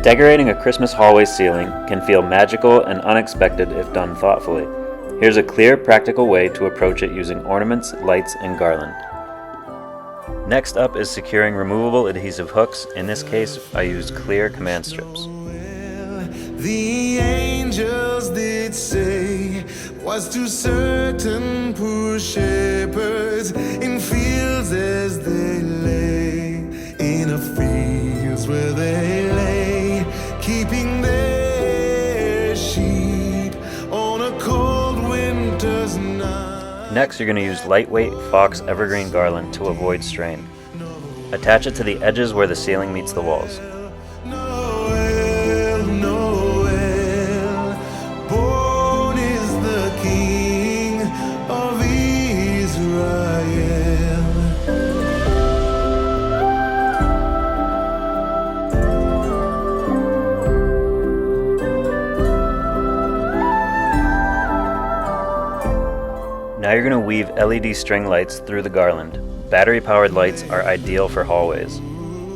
Decorating a Christmas hallway ceiling can feel magical and unexpected if done thoughtfully. Here's a clear, practical way to approach it using ornaments, lights, and garland. Next up is securing removable adhesive hooks. In this case, I used clear command strips. The angels did say was to certain poor shepherds in fields as they lay, in a fields where they lay, keeping their sheep on a cold winter's night. Next, you're going to use lightweight fox evergreen garland to avoid strain. Attach it to the edges where the ceiling meets the walls. Now you're going to weave LED string lights through the garland. Battery-powered lights are ideal for hallways.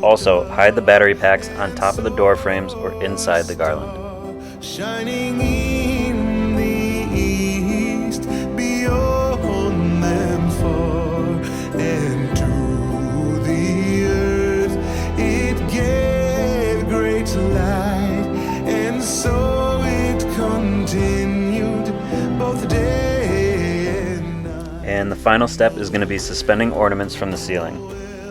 Also, hide the battery packs on top of the door frames or inside the garland. Shining in the east, beyond them far, and to the earth it gave great light, and so it continued both day. And the final step is going to be suspending ornaments from the ceiling.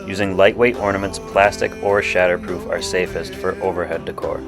Using lightweight ornaments, plastic or shatterproof are safest for overhead decor.